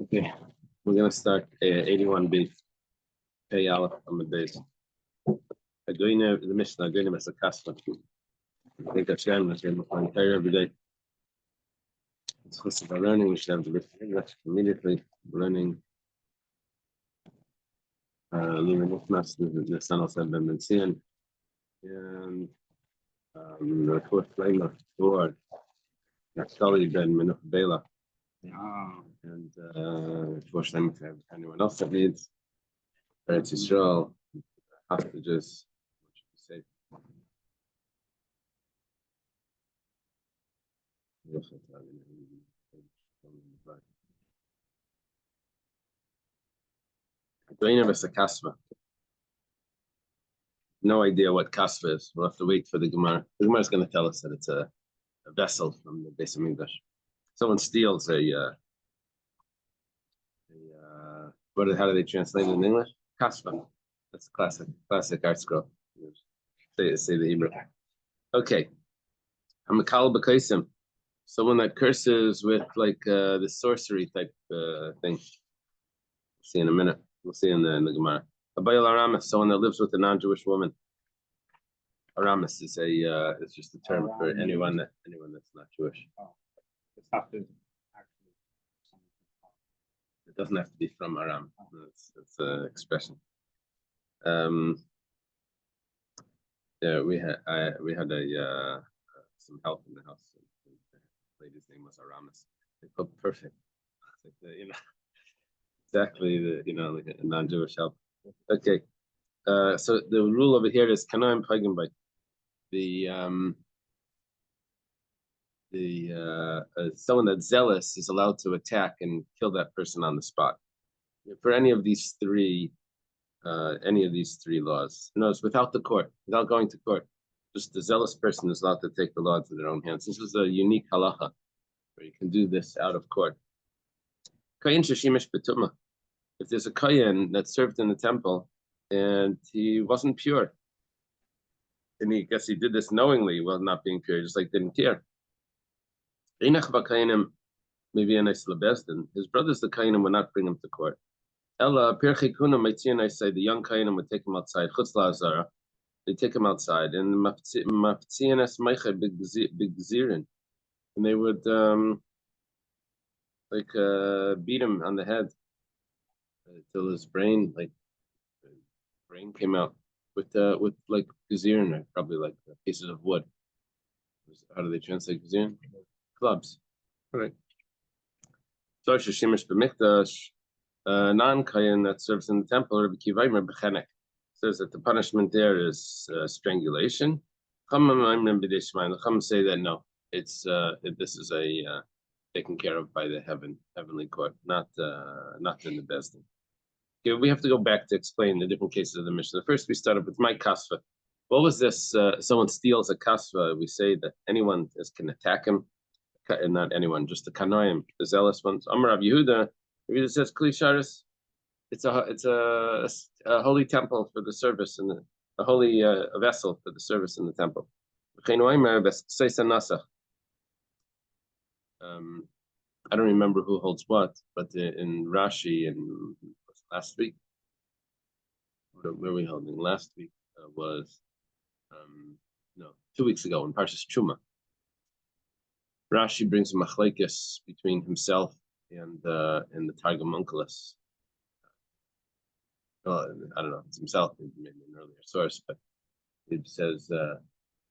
Okay, we're gonna start 81b. Pei Aleph on the base. Adoina, the Mishnah, Adoina is a custom. I think Hashem is going to find Torah every day. It's just about learning. We should have the English immediately. Learning. Leaving Nifmas, the son of Ben Menzian, and the fourth flamer, Lord, Naftali Ben Menuch Bela. And for them, if anyone else that needs, Eretz Yisrael, hostages, what should we say? No idea what kasva is. We'll have to wait for the Gemara. The Gemara is going to tell us that it's a vessel from the base of English. Someone steals how do they translate it in English? Kasva. That's a classic art scroll. Say the Hebrew. Okay. Hamakal b'kaisim. Someone that curses with like the sorcery type thing. We'll see in a minute. We'll see in the Gemara. Abayal Aramis, someone that lives with a non-Jewish woman. Aramis is it's just a term for anyone that's not Jewish. It doesn't have to be from Aram. It's an expression. Yeah, we had some help in the house. The lady's name was Aramis. They felt perfect. Like exactly like a non-Jewish help. Okay. So the rule over here is Kanaim Paigambai. Someone that's zealous is allowed to attack and kill that person on the spot. For any of these three laws. Notice without the court, without going to court, just the zealous person is allowed to take the law into their own hands. This is a unique halacha where you can do this out of court. Kayin sheshimish betuma. If there's a kayin that served in the temple and he wasn't pure, and he did this knowingly while not being pure, just like didn't care. Maybe a nice lebesdin. His brothers, the kainim, would not bring him to court. Ella pirchikuna maitzin, I say the young kainim would take him outside. Chutz la'azara, they take him outside, and maftzin es meicha bigzirin, and they would beat him on the head till his brain came out with like gezirin, probably like pieces of wood. How do they translate gezirin? Clubs. All right. So sheshimish b'mikdash, non-kayin that serves in the temple, Rabbi Kivaimer b'chenek, says that the punishment there is strangulation. The Chum say that no, this is taken care of by the heavenly court, not in the Besdin. Okay, we have to go back to explain the different cases of the Mishnah. First, we started with my kasva. What was this? Someone steals a kasva. We say that anyone can attack him, and not anyone, just the kanoim, the zealous ones. Amar Rav Yehuda, it says klisharis. It's a holy temple for the service and a holy vessel for the service in the temple. I don't remember who holds what, but in Rashi in last week, where were we holding? Last week was 2 weeks ago in Parshas Truma. Rashi brings a machlekes between himself and the Targum Onkelos. Well, I don't know if it's himself, maybe an earlier source, but it says,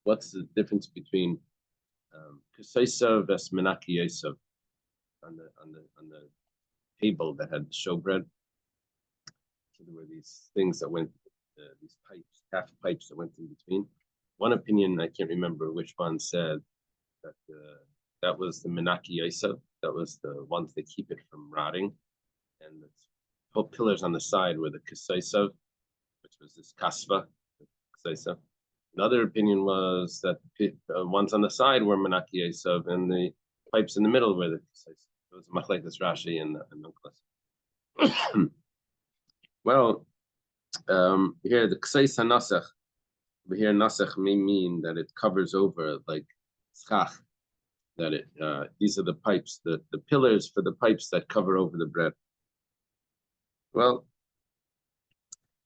what's the difference between Kusaisav as Menaki Yosef on the table that had showbread? So there were these things that went, these pipes, half pipes that went in between. One opinion, I can't remember which one, said that that was the Menaki Yosef, that was the ones that keep it from rotting, and the pillars on the side were the Kisaisav, which was this kasva, Kisaisav. Another opinion was that the ones on the side were Menaki Yosef, and the pipes in the middle were the Kisaisav. It was much like this Rashi and Onkelos. Well, here the Ksais HaNasach, here Nasach may mean that it covers over like schach. that these are the pipes, the pillars for the pipes that cover over the bread. Well,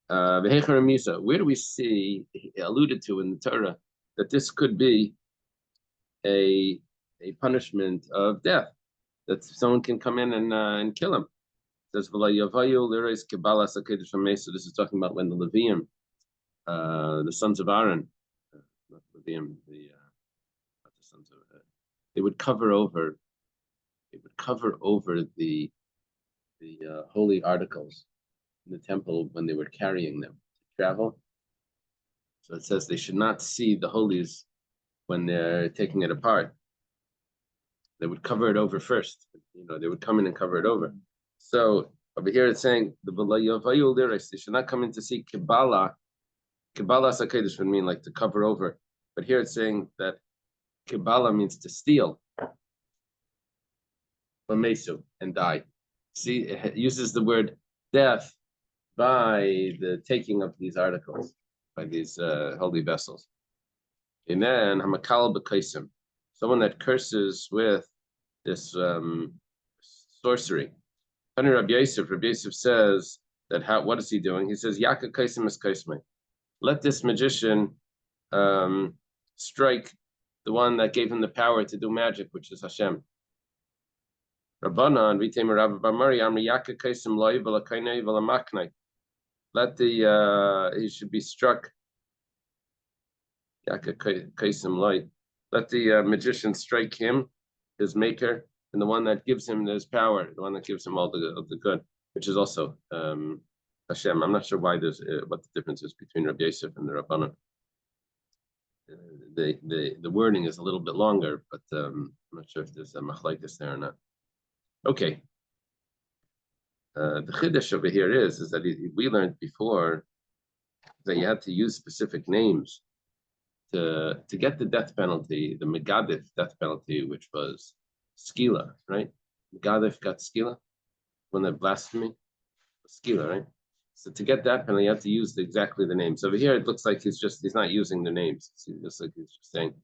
where do we see alluded to in the Torah that this could be a punishment of death, that someone can come in and kill him? It says, so this is talking about when the Levium, the sons of Aaron, not Levium, not the sons of they would cover over the holy articles in the temple when they were carrying them to travel. So it says they should not see the holies when they're taking it apart. They would cover it over first. They would come in and cover it over. So over here it's saying they should not come in to see Kabbalah. Kabbalah Sakedesh would mean like to cover over. But here it's saying that Kabbalah means to steal. And die. See, it uses the word death by the taking of these articles, by these holy vessels. And then Hamakal B'Kaisim, someone that curses with this sorcery. Rabbi Yosef says that what is he doing? He says, Yaka Kaisim is Kaismai. Let this magician strike the one that gave him the power to do magic, which is Hashem. Rabbanan, Vitem Rabbi Bamari, Amri Yaka Kaisim Loi, Velakainai, Velamaknai. He should be struck. Yaka Kaisim Loi. Let the magician strike him, his maker, and the one that gives him his power, the one that gives him all the good, which is also Hashem. I'm not sure why there's what the difference is between Rabbi Yosef and the Rabbanan. The wording is a little bit longer, but I'm not sure if there's a machlaikas there or not. Okay. The chiddush over here is that we learned before that you had to use specific names to get the death penalty, the Megadif death penalty, which was skila, right? Megadif got skila when the blasphemy was skila, right? So to get that penalty, you have to use exactly the names. Over here, it looks like he's not using the names. It looks like he's just saying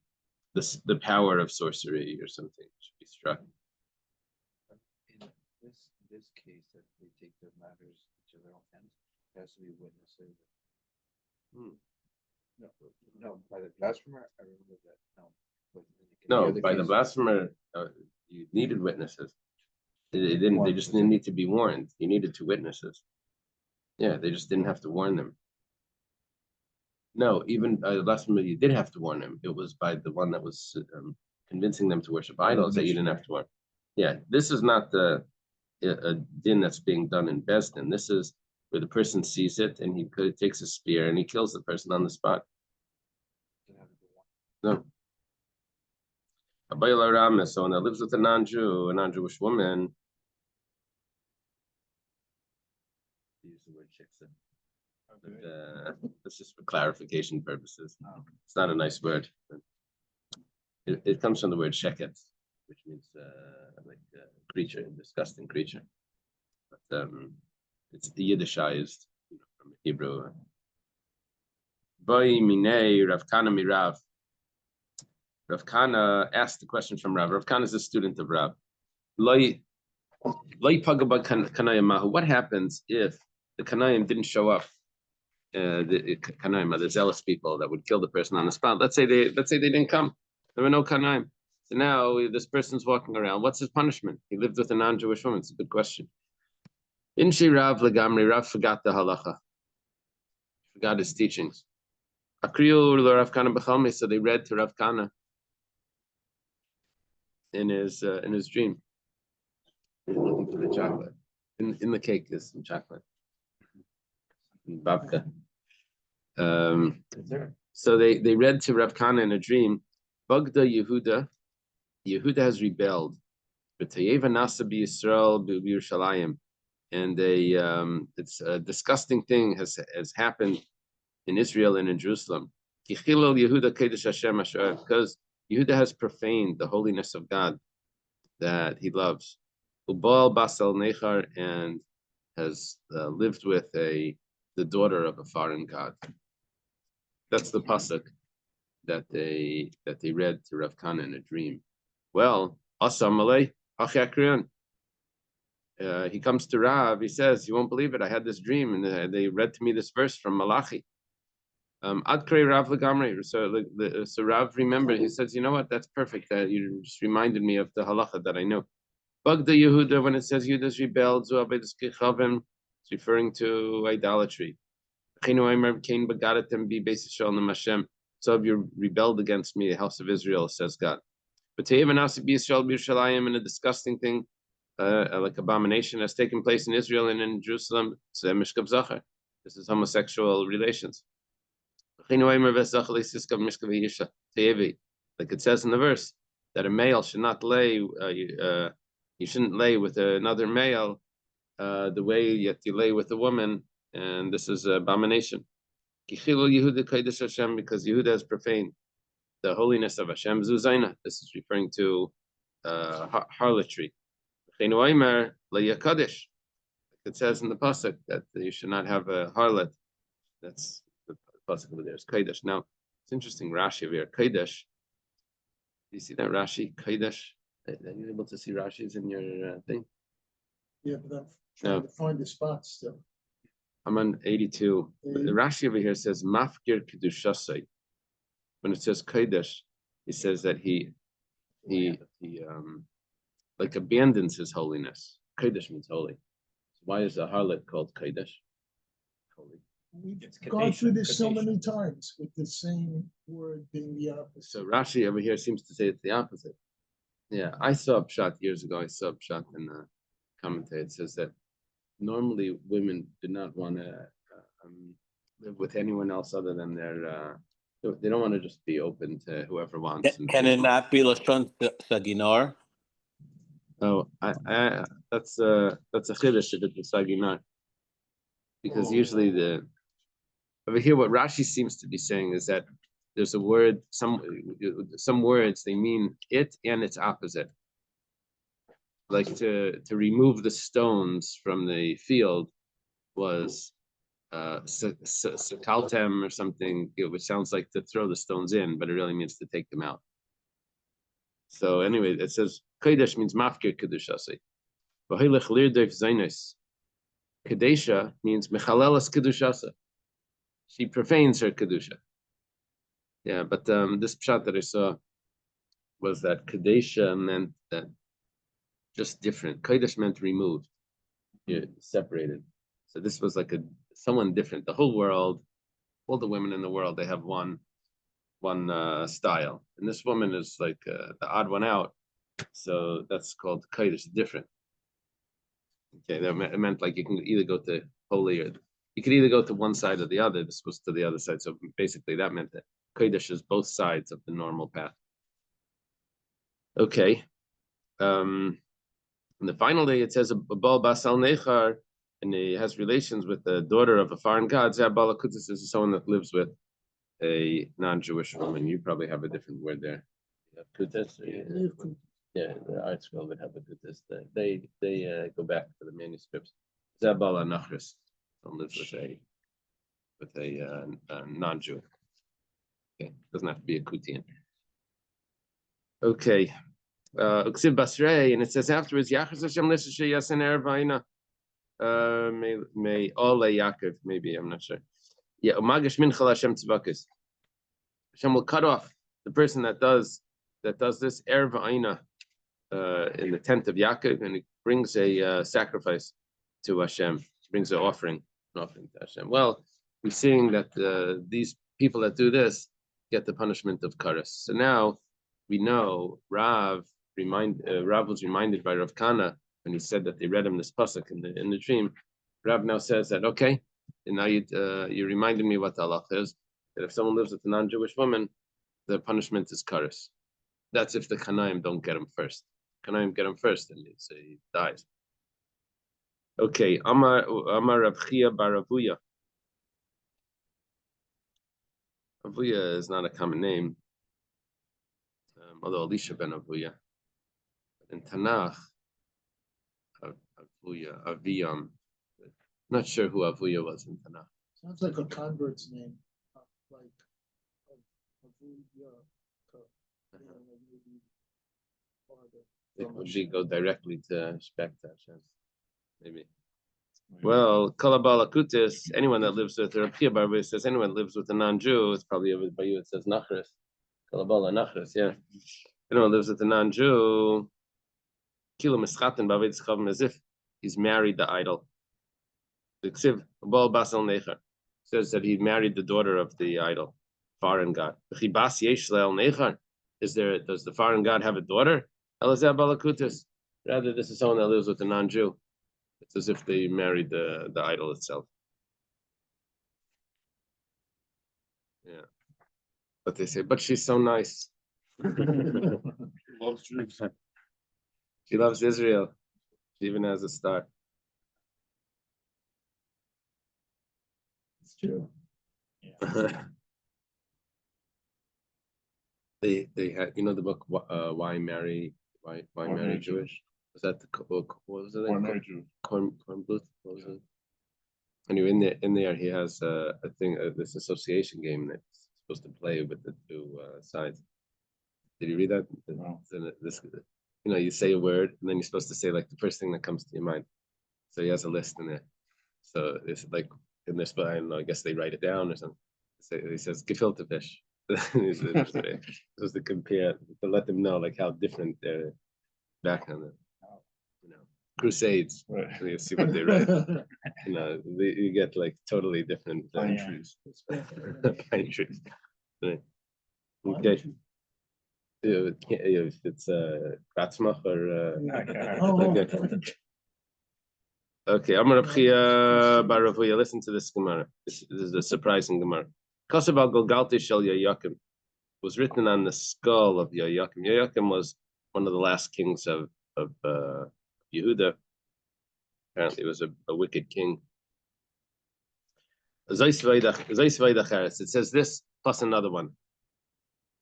the power of sorcery or something should be struck. In this case, that they take their matters into their own hands, it has to be witnesses. No, by the blasphemer, I remember that. No, by the blasphemer, you needed witnesses. They just didn't need to be warned. You needed 2 witnesses. Yeah, they just didn't have to warn them. No, even the blasphemer, you did have to warn them. It was by the one that was convincing them to worship idols that you didn't have to warn. Yeah, this is not a din that's being done in Besdin. This is where the person sees it and he takes a spear and he kills the person on the spot. No. So when I lives with a non-Jewish woman, use the word shiksa. But that's just for clarification purposes. It's not a nice word. It comes from the word sheket, which means like a creature, a disgusting creature. But it's the Yiddishized from Hebrew. Boy minei Rav Kana mirav. Rav Kana asked the question from Rav. Rav Kana is a student of Rav. What happens if the Kanayim didn't show up? The Kanayim are the zealous people that would kill the person on the spot. Let's say they didn't come. There were no Kanayim. So now this person's walking around. What's his punishment? He lived with a non-Jewish woman. It's a good question. Inshi Rav legamri. Rav forgot the halacha. Forgot his teachings. Akriu Rav Kana b'chalmi. So they read to Rav Kana in his dream. He's looking for the chocolate. In the cake is some chocolate. Babka. So they read to Rav Kana in a dream. Bagda Yehuda. Yehuda has rebelled. And it's a disgusting thing has happened in Israel and in Jerusalem. Because Yehuda has profaned the holiness of God that he loves. Ubal Basal Nechar, and has lived with the daughter of a foreign god. That's the pasuk that they read to Rav Kana in a dream. Well, Asamalei, he comes to Rav, he says, you won't believe it, I had this dream, and they read to me this verse from Malachi. Adkrei Rav Lagamri. So Rav remembered, he says, you know what, that's perfect. You just reminded me of the halacha that I know. Bagda Yehuda, when it says Yehuda's rebelled, it's referring to idolatry. So if you rebelled against me, the house of Israel, says God. But in a disgusting thing, like abomination has taken place in Israel and in Jerusalem, this is homosexual relations. Like it says in the verse, that a male should not lay, you shouldn't lay with another male the way yet you lay with a woman, and this is abomination. Because Yehuda has profaned the holiness of Hashem. Zuzaina. This is referring to harlotry. It says in the pasuk that you should not have a harlot. That's the pasuk over there. Is kodesh. Now it's interesting. Rashi over here. Kodesh. Do you see that Rashi? Kodesh. Are you able to see Rashi's in your thing? Yeah, but I'm trying to find the spot still. I'm on 82. The Rashi over here says mafkir kedushasai. When it says kodesh, he says that he like abandons his holiness. Kodesh means holy. So why is a harlot called kodesh? Holy. We've gone through this so many times with the same word being the opposite. So Rashi over here seems to say it's the opposite. Yeah, I saw a pshat years ago. I saw a pshat in the commentary. It says that normally women do not want to live with anyone else other than their. They don't want to just be open to whoever wants. Can it not be Lashon Saginar? Oh, that's a chiddush if it's saginar, because usually over here what Rashi seems to be saying is that there's a word, some words they mean it and its opposite. Like to remove the stones from the field was sakaltem or something, which sounds like to throw the stones in, but it really means to take them out. So anyway, it says kodesh means mafkir kedushasei. V'hilech lirdef zainos. Kedesha means mechalelas kedushasa. She profanes her kedusha. Yeah, but this pshat that I saw was that kedesha meant that just different. Kodesh meant removed, separated. So this was like someone different. The whole world, all the women in the world, they have one style, and this woman is like the odd one out. So that's called kodesh, different. Okay, that meant like you can either go to holy or you could either go to one side or the other. This was to the other side. So basically that meant that kodesh is both sides of the normal path. Okay. On the final day, it says a bal basal nechar, and he has relations with the daughter of a foreign god. Zabala kutis is someone that lives with a non-Jewish woman. You probably have a different word there. You have kutis? Yeah, the art school would have a kutis. They go back to the manuscripts. Zabala nachris, someone lives with a non-Jew. Okay, doesn't have to be a Kutian. Okay. Uksiv Basrei, and it says afterwards, Yachas Hashem Lisha Yasin Ervaina. May Ole Yaakov, maybe, I'm not sure. Yeah, Umagish Minchal Hashem Tzvakis. Hashem will cut off the person that does this Ervaina in the tent of Yaakov, and he brings a sacrifice to Hashem, brings an offering to Hashem. Well, we're seeing that these people that do this get the punishment of Karas. So now we know Rav was reminded by Rav Kana when he said that they read him this pasuk in the dream. Rav now says that okay, and now you reminded me what the halacha is, that if someone lives with a non-Jewish woman, the punishment is kares. That's if the Kanaim don't get him first. Kanaim get him first, and he dies. Okay, Amar Rav Chia bar Avuya. Avuya is not a common name, although Elisha ben Avuya. In Tanakh, Avuya, Aviyam. Not sure who Avuya was in Tanakh. Sounds like a convert's name, like Avuya. It would be go directly to Shpekta, maybe. Well, Kalabala Kutis, anyone that lives with Rav Chia Bar says anyone that lives with a non-Jew, it's probably by you it says Nachris. Kalabala Nachris, yeah. Anyone lives with a non-Jew, Kilo Mischaten Bavid Chavim, as if he's married the idol. The Ksiv Bal Basel Necher says that he married the daughter of the idol, foreign god. Chibas Yesh Leil Necher. Does the foreign god have a daughter? Elazar Balakutis. Rather, this is someone that lives with a non-Jew. It's as if they married the idol itself. Yeah. But they say, but she's so nice. Loves Jews. She loves Israel. She even has a star. It's true. They had, you know, the book Why Marry Jewish? Was that the book? What was it? Why Marry Jew? Kornbluth? What was it? Anyway, in there he has a thing, this association game that's supposed to play with the two sides. Did you read that? No. This, you know, you say a word and then you're supposed to say like the first thing that comes to your mind. So he has a list in there. So it's like in this, but I don't know, I guess they write it down or something. So he says gefilte fish. Supposed to compare, to let them know like how different their background is. You know, Crusades. Right. So you see what they write. You know, you get like totally different Pine trees. pine trees. Right. Okay. If it's Kratzmach or okay. Okay, Amar Rav Chia Bar Rav Huya. Listen to this Gemara. This is a surprising Gemara. Kosabal Golgalti Shel Yoyakim was written on the skull of Yoyakim. Yoyakim was one of the last kings of Yehuda. Apparently, he was a wicked king. It says this plus another one.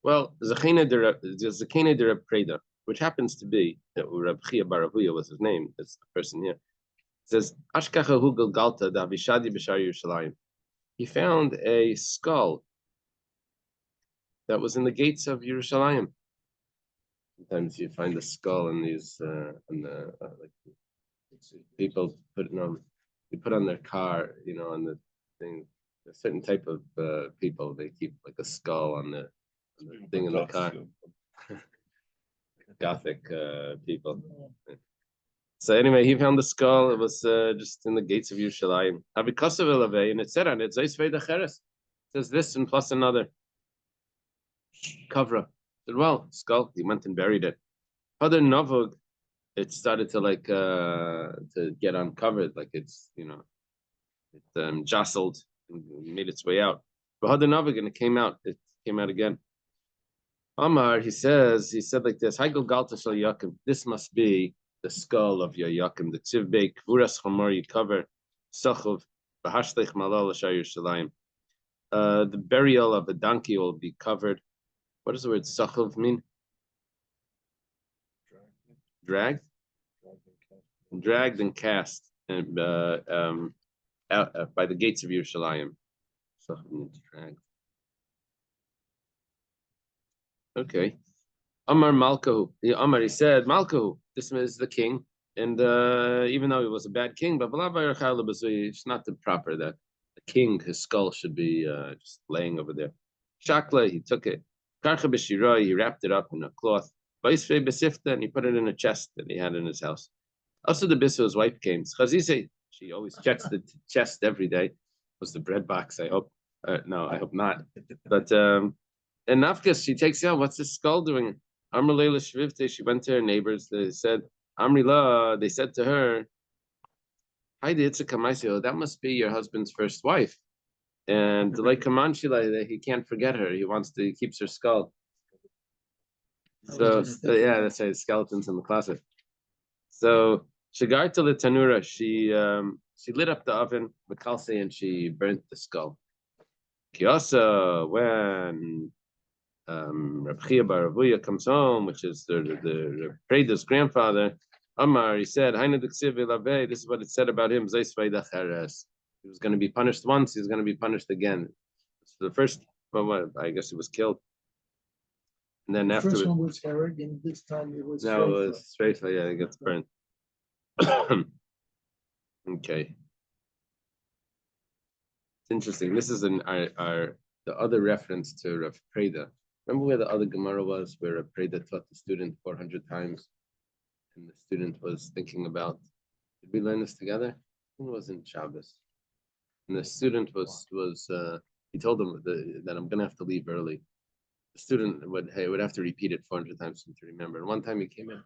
Well, Zechina de Reb Preda, which happens to be Rav Chia Bar Rav Huya was his name. It's the person here. It says Ashkacha hu Golgalta da Avishadi b'Shar Yerushalayim. He found a skull that was in the gates of Yerushalayim. Sometimes you find a skull in these, like people put they put on their car, you know, on the thing. A certain type of people, they keep like a skull on the thing in the car. Gothic people. So anyway, he found the skull. It was just in the gates of Yerushalayim. And it said on it, it says this and plus another. Kavra. Said, well, skull. He went and buried it. Other Novug, it started to like to get uncovered, like it's, you know, it jostled and made its way out. But Other Novug, and it came out again. Amar, he said like this, this must be the skull of Yoyakim, the Tzivbei, Kvuras Chamor Yikaver, Sachov, Bahashlech Malal Shar Yerushalayim. The burial of a donkey will be covered. What does the word Sachov mean? Dragged? Dragged and cast and out, by the gates of Yerushalayim. Sachov means dragged. Okay. Amar Malkahu. Amar, he said, Malkahu, this is the king. And even though he was a bad king, but it's not the proper that the king, his skull should be just laying over there. Shakla, he took it. Karcha b'shiroi, he wrapped it up in a cloth. Vaisvei b'sifta, and he put it in a chest that he had in his house. Also, the bisu, his wife came. Chazise, she always checks the chest every day. Was the bread box? I hope. No, I hope not. But and Nafkas, she takes out. What's this skull doing? Amrlela Shvivte, she went to her neighbors. They said, Amrila, they said to her, Hi, that must be your husband's first wife. And like Kamanshila, he can't forget her. He keeps her skull. So yeah, that's right, skeletons in the closet. So Shagarta Tanura, she lit up the oven with kalse and she burnt the skull. Kiyasa, when Rav Chia Bar Rav Huya comes home, which is the Preda's grandfather, Amar, he said, this is what it said about him. He was going to be punished once, he's going to be punished again. So the first, well, I guess he was killed. And then The first afterwards, one was Herod, and this time it was. now it Shofar. was straight. Yeah, it gets burned. Okay. It's interesting. This is the other reference to Rav Preda. Remember where the other Gemara was, where Rav Preda taught the student 400 times, and the student was thinking about, did we learn this together? It wasn't Shabbos. And the student he told him that I'm gonna have to leave early. The student would have to repeat it 400 times to remember. And one time he came in,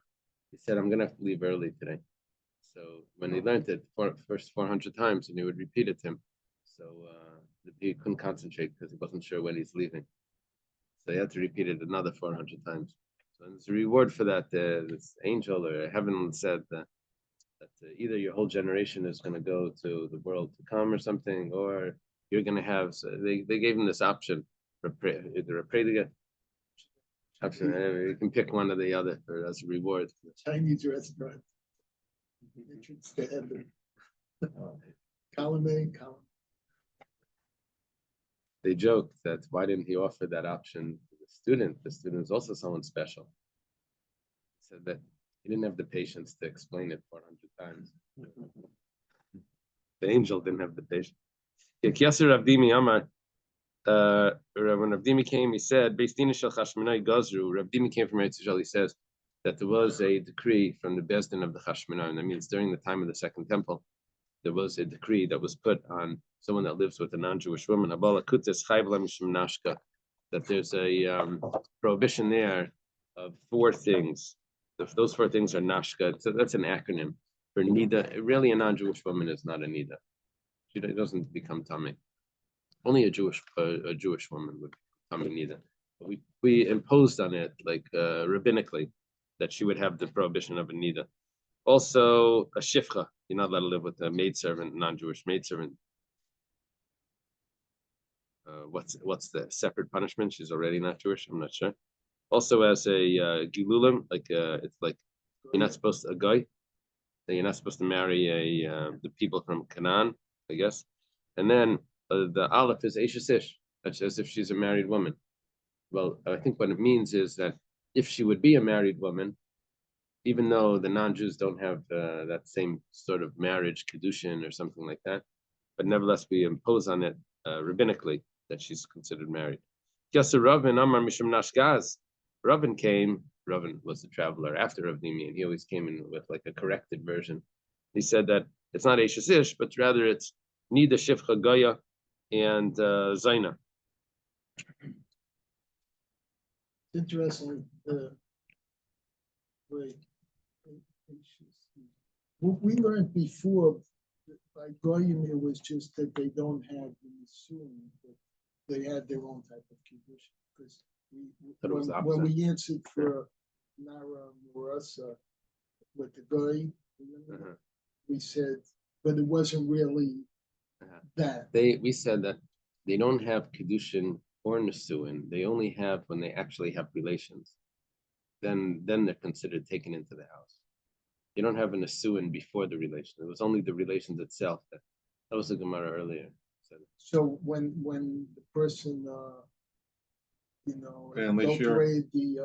he said, I'm gonna have to leave early today. So when he learned it first 400 times, and he would repeat it to him, so he couldn't concentrate because he wasn't sure when he's leaving. So he had to repeat it another 400 times. So there's a reward for that. This angel or heaven said that either your whole generation is going to go to the world to come or something, or you're going to have. So they gave him this option, either a predica option. You can pick one or the other as a reward. Chinese restaurant. Entrance to heaven. Column A, column. They joked that why didn't he offer that option to the student? The student is also someone special. He said that he didn't have the patience to explain it 400 times. The angel didn't have the patience. When Rav Dimi came, he said, Rav Dimi came from Eretz Yisrael. He says that there was a decree from the Bezdin of the Chashmonai. That means during the time of the Second Temple, there was a decree that was put on someone that lives with a non-Jewish woman, that there's a prohibition there of 4 things. If those 4 things are nashka, so that's an acronym for nida. Really, a non-Jewish woman is not a nida. She doesn't become tummy. Only a Jewish woman would become a nida. But we imposed on it like rabbinically that she would have the prohibition of a nida. Also, a shifcha. You're not allowed to live with a maidservant, non-Jewish maidservant. What's the separate punishment? She's already not Jewish. I'm not sure. Also, as a gilulim, it's like you're not supposed to a guy. You're not supposed to marry the people from Canaan, I guess. And then the aleph is Eishes, as if she's a married woman. Well, I think what it means is that if she would be a married woman, even though the non-Jews don't have that same sort of marriage, kedushin or something like that, but nevertheless we impose on it rabbinically that she's considered married. Ravin Amar Mishum Nashgaz. Ravin came. Ravin was the traveler after Rav Dimi, and he always came in with like a corrected version. He said that it's not Eishes Ish, but rather it's Nida Shifcha Goya and Zaina. It's interesting. What we learned before by Goyim, it was just that they don't have the Nisuim, but they had their own type of condition. Because when we answered for Nara Murasa with the Goy, we said, but it wasn't really that. We said that they don't have kedushin or nisuin. They only have when they actually have relations. Then they're considered taken into the house. You don't have a nisuin before the relation. It was only the relations itself. That was the Gemara earlier. So when the person Family adulterated the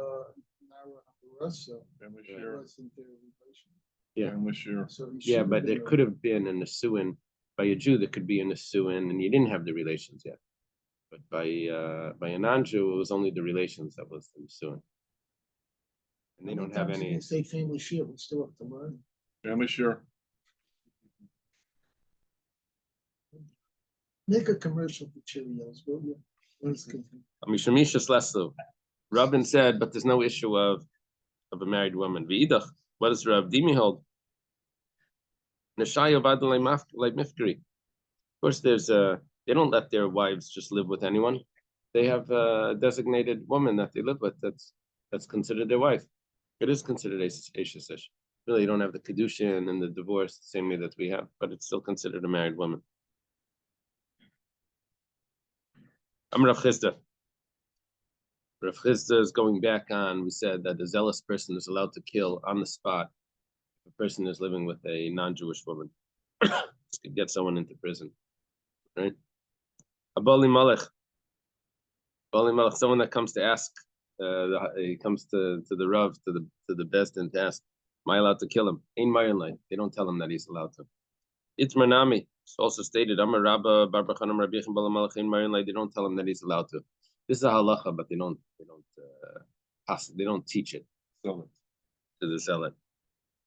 Nara Hamurasa, Family it share. wasn't their relation. Yeah. Family share. So Yeah, but there could have been a nisuin by a Jew. There could be a nisuin, and you didn't have the relations yet. But by a non-Jew, it was only the relations that was the nisuin. And they don't have any. Say family share, we still have to learn. Family share. Make a commercial for Cheerios, will you? Mishamisha Leslu. Rabin said, but there's no issue of a married woman. V'idach, what does Rav Dimi hold? Neshaya badalei mifkari. Of course, they don't let their wives just live with anyone. They have a designated woman that they live with that's considered their wife. It is considered Eishes Ish. Really, you don't have the kedushin and the divorce the same way that we have, but it's still considered a married woman. I'm Rav Chisda. Rav Chisda is going back on. We said that the zealous person is allowed to kill on the spot if a person is living with a non-Jewish woman. This could get someone into prison, right? Abali Malach. Someone that comes to ask he comes to the Rav, to the best and task. Am I allowed to kill him? Ain't my life. They don't tell him that he's allowed to. Itmar Nami, it's also stated, Amar Rabba, Barbachanam Rabbichim Balamalach in Marin, they don't tell him that he's allowed to. This is a halacha, but they don't teach it to the zealot.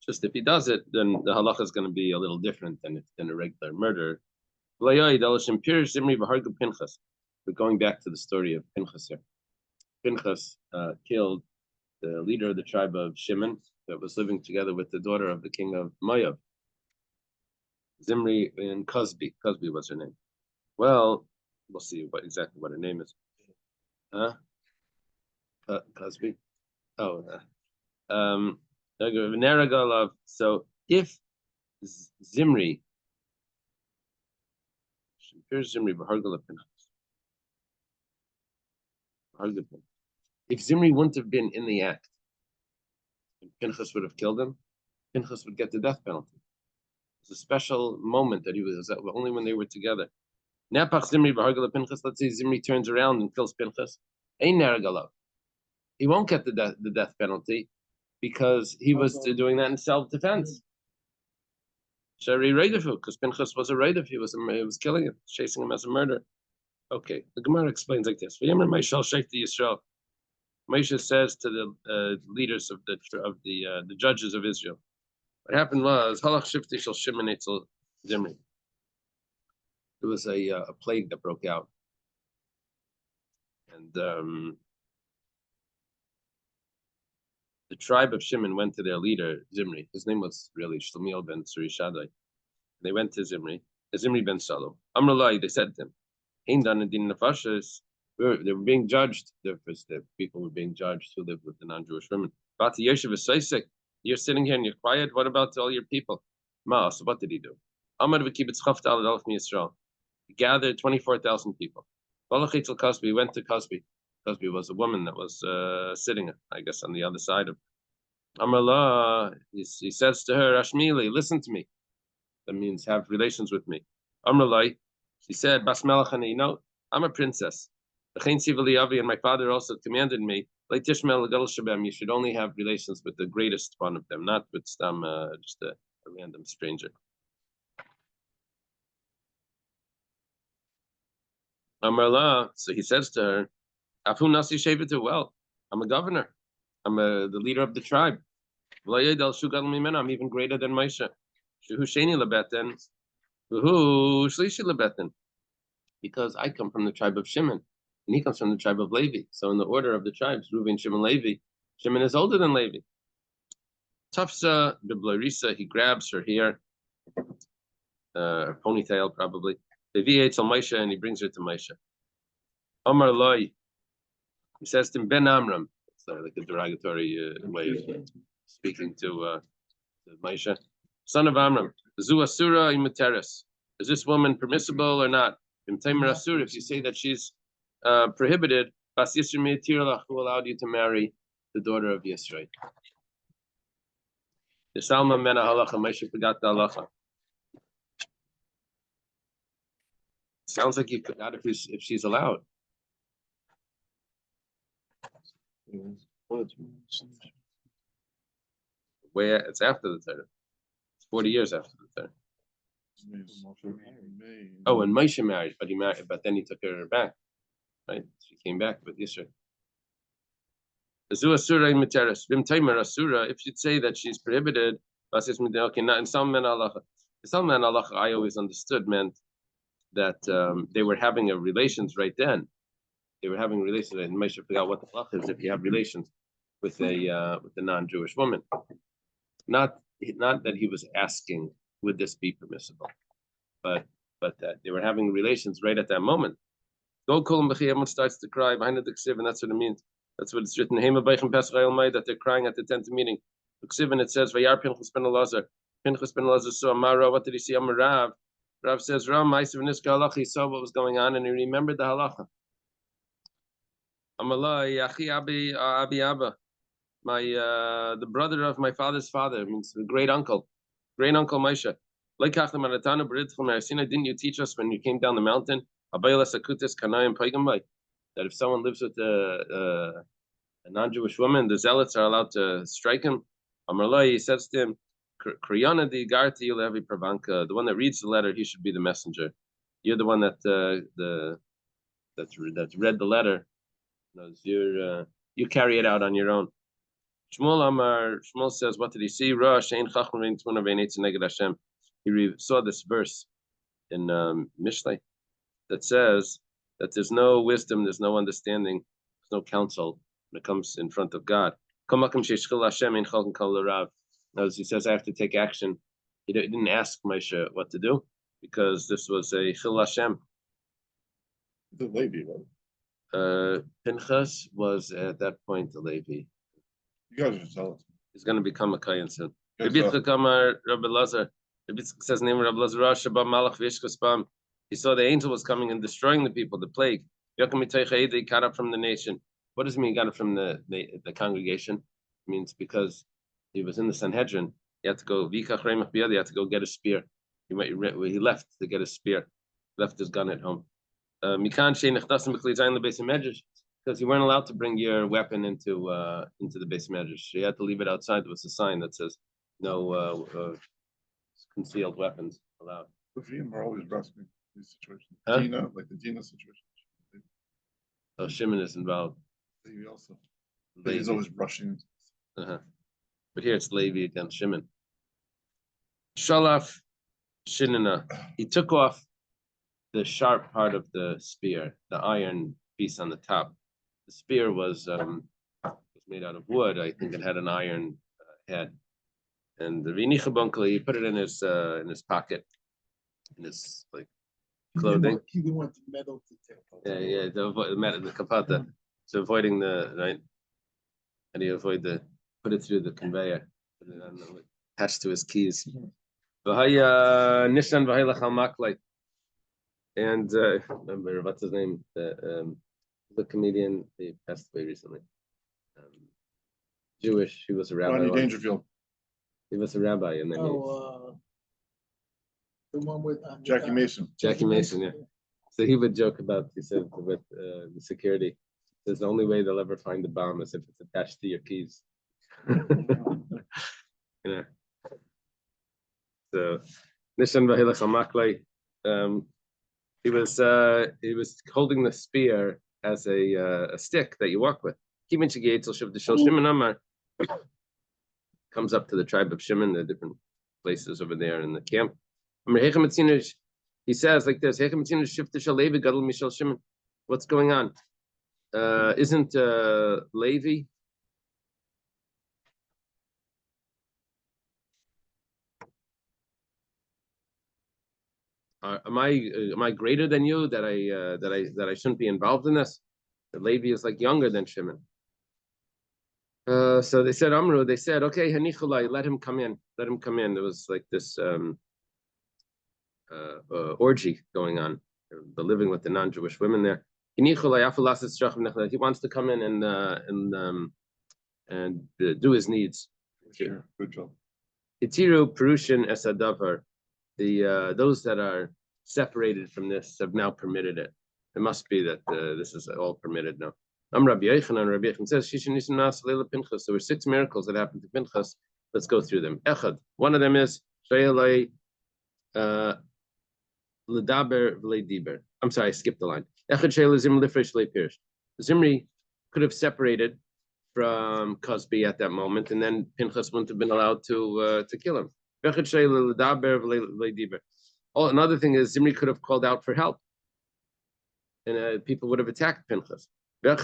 Just if he does it, then the halacha is going to be a little different than a regular murder. We're going back to the story of Pinchas here. Pinchas killed the leader of the tribe of Shimon that was living together with the daughter of the king of Moab. Zimri and Cosby. Cosby was her name. Well, we'll see exactly what her name is. Huh? Cosby. Oh, so if Zimri, if Zimri wouldn't have been in the act, and Pinchas would have killed him, Pinchas would get the death penalty. It's a special moment that he was only when they were together. Let's say Zimri turns around and kills Pinchas. He won't get the death penalty because he was doing that in self-defense. Because Pinchas was a raidif, he was killing him, chasing him as a murderer. Okay, the Gemara explains like this. Moshe says to the leaders of the judges of Israel, what happened was Halach Shifti Shel Shimon Eitzel Zimri. There was a plague that broke out, and the tribe of Shimon went to their leader Zimri. His name was really Shlomiel ben Surishadai. They went to Zimri ben Salo. Amrulai, they said to him, Ein dan din nefashos. They were being judged. The people were being judged who lived with the non-Jewish women. Bati Yeshiv Esaisik. You're sitting here and you're quiet. What about all your people? Ma, so what did he do? Amar v'kibetz chafta al alef Yisrael. He gathered 24,000 people. Balachitzel Cosby went to Cosby. Cosby was a woman that was sitting, I guess, on the other side of Amrullah. He says to her, Ashmili, listen to me. That means have relations with me. Amrullah, she said, Bas Melachani, I'm a princess. And my father also commanded me, you should only have relations with the greatest one of them, not with just a random stranger. Amarla, so he says to her, well, I'm a governor. I'm the leader of the tribe. I'm even greater than Moshe. Because I come from the tribe of Shimon, and he comes from the tribe of Levi. So in the order of the tribes, Reuven, Shimon, Levi, Shimon is older than Levi. Tafsa b'blorisa, he grabs her hair, her ponytail probably. Levi to Moshe, and he brings her to Moshe. Omar Loi, he says to him, Ben Amram. It's like a derogatory way of speaking to Moshe. Son of Amram, Zu Asura imuteris. Is this woman permissible or not? If you say that she's prohibited, who allowed you to marry the daughter of Yisrael? The Salma mena halacha, Moshe forgot the halacha. Sounds like you forgot if she's allowed. Where it's after the Torah. It's 40 years after the Torah. Oh, and Moshe married, but then he took her back. Right? She came back with Yisrael. If you'd say that she's prohibited, okay, not in some men halacha. Some men halacha, I always understood meant that they were having relations right then. They were having relations, and Moshe forgot what the halacha is if you have relations with a non-Jewish woman. Not that he was asking, would this be permissible, but that they were having relations right at that moment. Go kulam b'chi, everyone starts to cry behind the ksiv, and that's what it means. That's what it's written. That they're crying at the 10th meeting. The ksiv, and it says, Vayar Pinchas ben Elazar. Pinchas ben Elazar saw Amara. What did he see? Amar Rav. Rav says, Rav Ma'asav Niska halacha. He saw what was going on, and he remembered the halacha. Amalai Yachi Abi Abba. The brother of my father's father, means the great uncle Moshe. Didn't you teach us when you came down the mountain that if someone lives with a non-Jewish woman, the zealots are allowed to strike him. Amarlai, he says to him, Kriyana di Garti Levi Pravanka, the one that reads the letter, he should be the messenger. You're the one that's read the letter. You carry it out on your own. Shmuel says, what did he see? He saw this verse in Mishlei that says that there's no wisdom, there's no understanding, there's no counsel when it comes in front of God. As he says, I have to take action. He didn't ask Moshe what to do because this was a Chil Hashem. The Levi, right? Pinchas was at that point a Levi. You guys are jealous. He's going to become a Kayan soon. Good stuff. Rabbi Lazar says, name Rabbi Lazar, he saw the angel was coming and destroying the people, the plague. He got up from the nation. What does it mean he got up from the congregation? It means because he was in the Sanhedrin, he had to go, he had to go get a spear. He left to get a spear, left his gun at home. Because you weren't allowed to bring your weapon into the base medrash. You had to leave it outside. There was a sign that says no concealed weapons allowed. The Vim are always rescuing these situations. Huh? Dina, like the Dina situation. So Shimon is involved. Levi also. Levi. He's always rushing. But here it's Levi against Shimon. Shalaf Shinana. He took off the sharp part of the spear, the iron piece on the top. The spear was made out of wood. I think it had an iron head. And the Vinichabunkle, he put it in his pocket, in his clothing. He didn't want the metal to take. Yeah, to avoid the kapata. So avoiding the right. And he put it through the conveyor, put it on, attached to his keys. Nishan v'haylachal maklei. And remember what's his name? The comedian, he passed away recently. Jewish. He was a rabbi. Ronnie Dangerfield. He was a rabbi, and then The one with Jackie Mason. Jackie Mason, yeah. So he would joke about, he said, with the security, says the only way they'll ever find the bomb is if it's attached to your keys. Yeah. So Nishan v'hilach hamaklei. He was holding the spear as a stick that you walk with. Comes up to the tribe of Shimon, the different places over there in the camp. He says like this: what's going on? Isn't Levi? Am I greater than you that I shouldn't be involved in this? The Levi is like younger than Shimon. So they said Amru. They said, okay, Hanichulai, let him come in. Let him come in. There was like this orgy going on. They're living with the non-Jewish women there. He wants to come in and do his needs. Sure. Good job. Itiru Perushin Esadavar. Those that are separated from this have now permitted it. It must be that this is all permitted now. Rabbi Yochanan. Rabbi Yochanan says, Pinchas. There were 6 miracles that happened to Pinchas. Let's go through them. Echad. One of them is Ledaber v'leidiber. I'm sorry, I skipped the line. Echad Zimri lifresh leipirish. Zimri could have separated from Cosby at that moment, and then Pinchas wouldn't have been allowed to kill him. Another thing is Zimri could have called out for help, and people would have attacked Pinchas. That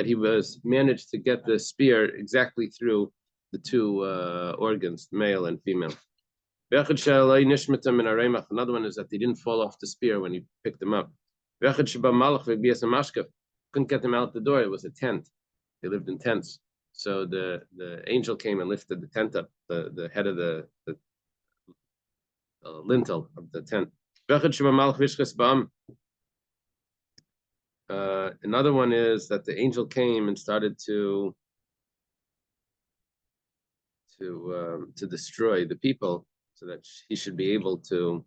he was managed to get the spear exactly through the 2 organs, male and female. Another one is that they didn't fall off the spear when he picked them up. Couldn't get them out the door. It was a tent. They lived in tents. So the angel came and lifted the tent up, the head of the lintel of the tent. Another one is that the angel came and started to destroy the people, so that he should be able to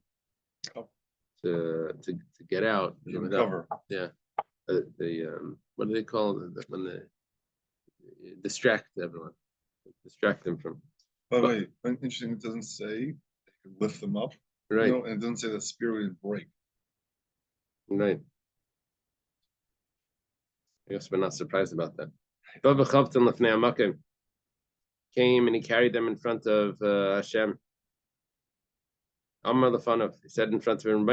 get out. Recover. Yeah. what do they call it when they distract everyone, distract them from By the way, interesting, it doesn't say they can lift them up, you right, know, and it doesn't say the spear would break. right. I guess we're not surprised about that. Came and he carried them in front of Hashem. Amar Lefanov, he said in front of him,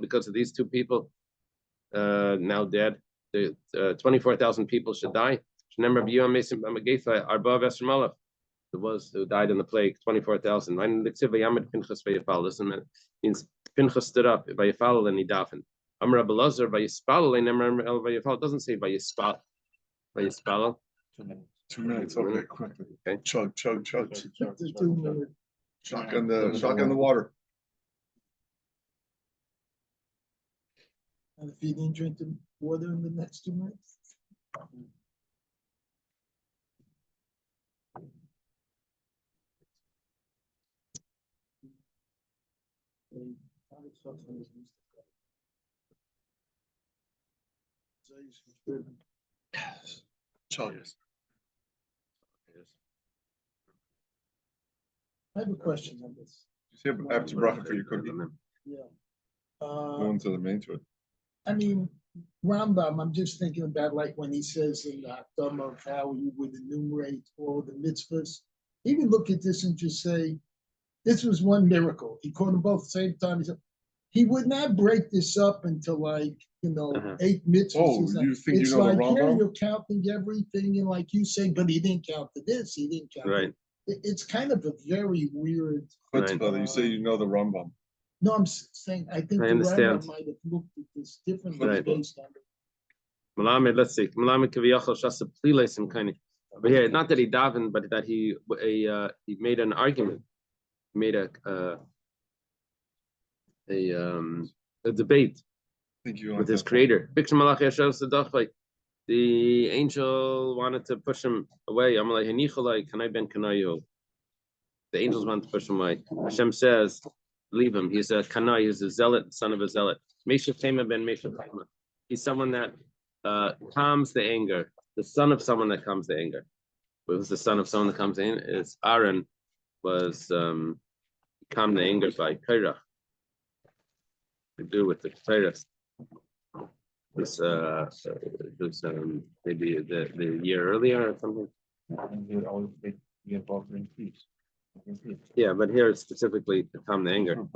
because of these two people now dead, the 24,000 people should die. There was who died in the plague, 24,000. Listen, man, means Pinchas stood up by Yafal and he davened. Amar Abelazar by Yispal, it doesn't say by Yispal. By Yispal. 2 minutes, okay, quickly. Okay. Chug. The 2 minute. Shotgun the water. And if you didn't drink the water in the next 2 minutes. Chug. I have a question on this. You say after bracha for your cookie. Yeah. No one said the main to it. I mean, Rambam, I'm just thinking about like when he says in the Hakdam of how he would enumerate all the mitzvahs. He would look at this and just say, this was one miracle. He called them both at the same time. He said, he would not break this up into like, 8 mitzvahs. Oh, He's like, you think it's you know like the here Rambam? you're counting everything, and like you say, but he didn't count to this, he didn't count. Right. It's kind of a very weird. Chutzpah that you say you know the Rambam. No, I'm saying I think I the understand. Rambam might have looked at this differently Right. based on it. Malamed, let's see. Malamed kaviyachal shasa plileisim kind of. But here, not that he davened, but that he made an argument, he made a debate I think you with his creator. The angel wanted to push him away. I'm like, the angels wanted to push him away. Hashem says, leave him. He's a kanai, he's a zealot, son of a zealot. He's someone that calms the anger, the son of someone that calms the anger. What was the son of someone that comes in? Is Aaron was calmed the anger by Kairach. To do with the Kairach. This was maybe the year earlier or something. Yeah, but here it's specifically to calm the anger.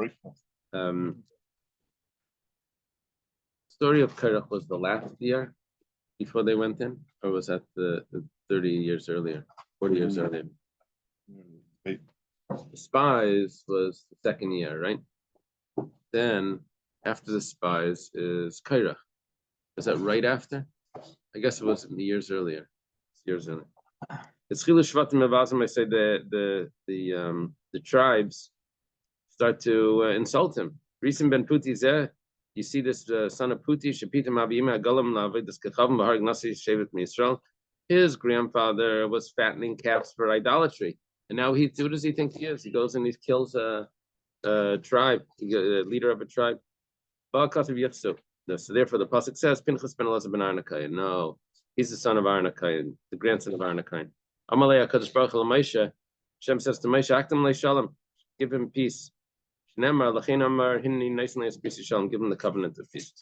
Story of Kairach was the last year before they went in, or was that the 30 years earlier, 40 years earlier? The spies was the second year, right? Then after the spies is Kairach. Is that right after? I guess it was years earlier. Years earlier. It's Chilu Shvatim Mevazim. I say the tribes start to insult him. Risim ben Puti zeh. You see this son of Puti, Shapitim Abiyim Agalam Lavid, this Kechavim Bahar Gnasi Shevet Misrael. His grandfather was fattening calves for idolatry, and now what does he think he is? He goes and he kills a tribe, a leader of a tribe. So therefore, the pasuk says Pinchas ben Elazar ben Arnakayan. No, he's the son of Arnakayan, the grandson of Arnakayan. Amalei Hakadosh Baruch Hu Moshe. Hashem says to Moshe, "Aktam le'shalom, give him peace." Shnemar lachin amar hinni neisin le'espisi shalom, give him the covenant of peace.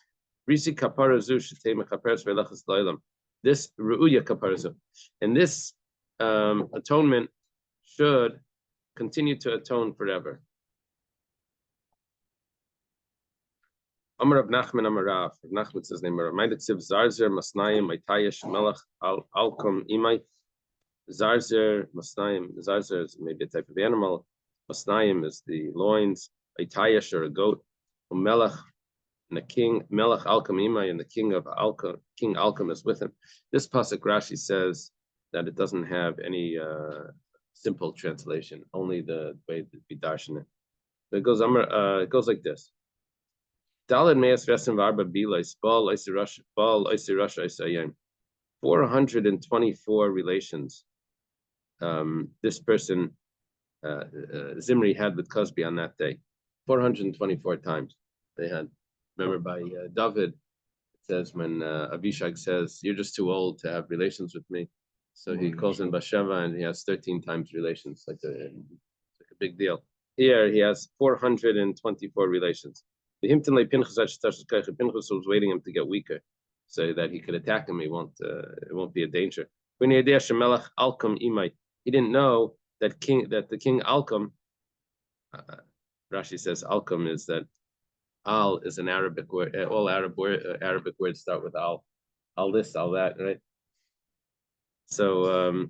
Risi kapara zu shetei mechaperes ve'lachas lo'olam. This ru'uya kapara zu, and this atonement should continue to atone forever. Amar Rav Nachman Amar Rav. Rav Nachman says name Rav. Ma'adik siv zarzer masnayim ma'tayesh melech alkom imay. Zarzer masnayim. Zarzer is maybe a type of animal. Masnayim is the loins. Ma'tayesh or a goat. Melech and the king melech alkom imay, and the king of Alkom, King Alkom is with him. This pasuk Rashi says that it doesn't have any simple translation, only the way that we darshan it. It goes it goes like this. 424 relations this person Zimri had with Cosby on that day. 424 times they had remember by David, it says when Abishag says, "You're just too old to have relations with me," so he calls in Basheva and he has 13 times relations, like a big deal. Here he has 424 relations. The Himton Pinchas was waiting him to get weaker, so that he could attack him. It won't be a danger. He didn't know that the king Alcom. Rashi says Alcom is that Al is an Arabic word. All Arabic words start with Al. Al this, Al that, right? So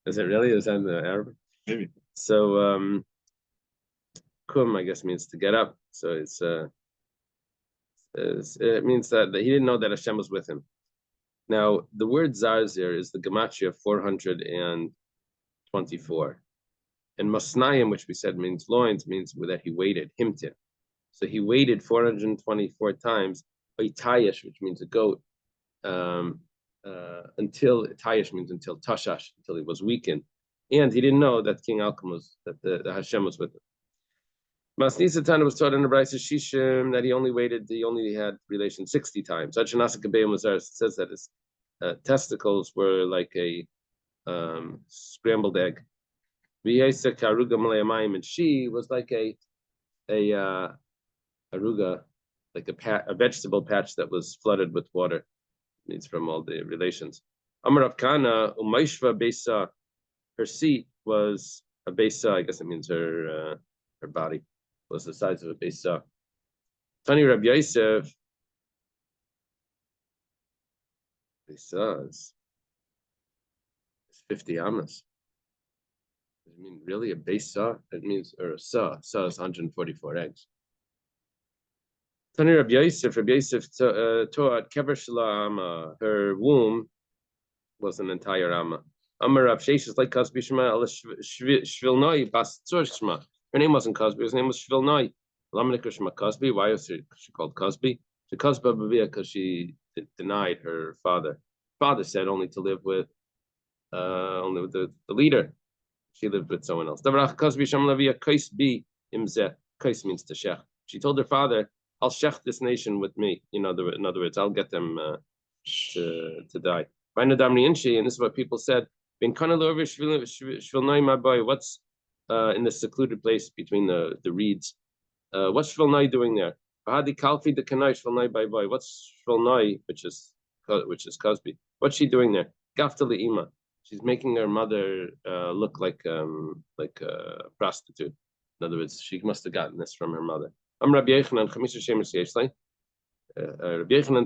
is it really? Is that in the Arabic? Maybe. So kum, I guess, means to get up. So it means that he didn't know that Hashem was with him. Now the word zarzir is the gematria 424, and masnayim, which we said means loins, means that he waited himtin. So he waited 424 times. Tayash, which means a goat, until Tayash means until Tashash, until he was weakened, and he didn't know that King Alcom that the Hashem was with him. Masnisa Tana was taught in the Brisa Shishim that he only had relations 60 times. It says that his testicles were like a scrambled egg. And she was like a aruga, like a vegetable patch that was flooded with water. Means from all the relations. Amar Rav Kana umayshva beisa, her seat was a beisa. I guess it means her body was the size of a beisa. Tani Rabbi Yosef, beisa is 50 amas. Does it mean really a beisa? It means, or a sa is 144 eggs. Tani Rabbi Yosef taught kever shela ama. Her womb was an entire ama. Amar Rav Sheish is like Kasbi Shema Shvilnoi Bas Tzor Shema. Her name wasn't Kasbi, his name was Shvilnoi. Lamanikar Shema Kasbi. Why was she called Kasbi? She Kasba Bavia because she denied her father. Father said only to live with the leader. She lived with someone else. Davarach Kasbi Sham Lavia Kais Bi Imzeh. Kais means to shech. She told her father, I'll shech this nation with me. In other words, I'll get them to die. And this is what people said. What's in the secluded place between the reeds? What's Shvilnai doing there? What's Shvilnai, which is Cosby? What's she doing there? Gaftali Ima. She's making her mother look like a prostitute. In other words, she must have gotten this from her mother. Rabbi Yechanan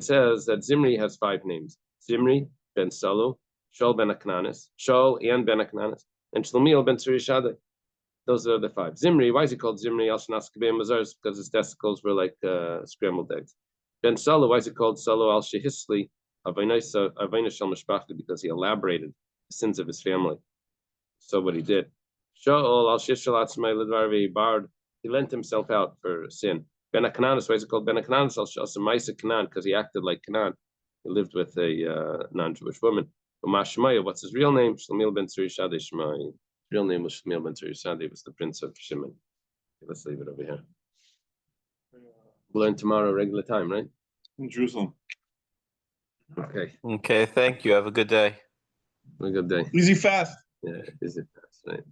says that Zimri has 5 names: Zimri ben Salu, Shaul ben Aknanis, Shaul and ben Aknanis, and Shlomiel ben Tzurishadeh. Those are the 5. Zimri, why is he called Zimri? Because his testicles were like scrambled eggs. Ben Salu, why is he called Salu? Al Shehisli because he elaborated the sins of his family. So what he did. Shaul al Shishalatzmai Lidvarvi Bard, he lent himself out for sin. Ben Aknanis, why is it called Ben Aknanis? Al Shemaisa Kanan, because he acted like Kanan. He lived with a non-Jewish woman. Umashmaya, what's his real name? Shlomiel ben Tzurishadeh Shmai. His real name was Shlomiel ben Tzurishadeh. He was the prince of Shimon. Okay, let's leave it over here. We'll learn tomorrow regular time, right? In Jerusalem. Okay. Okay, thank you. Have a good day. Have a good day. Easy fast. Yeah, is it fast, right?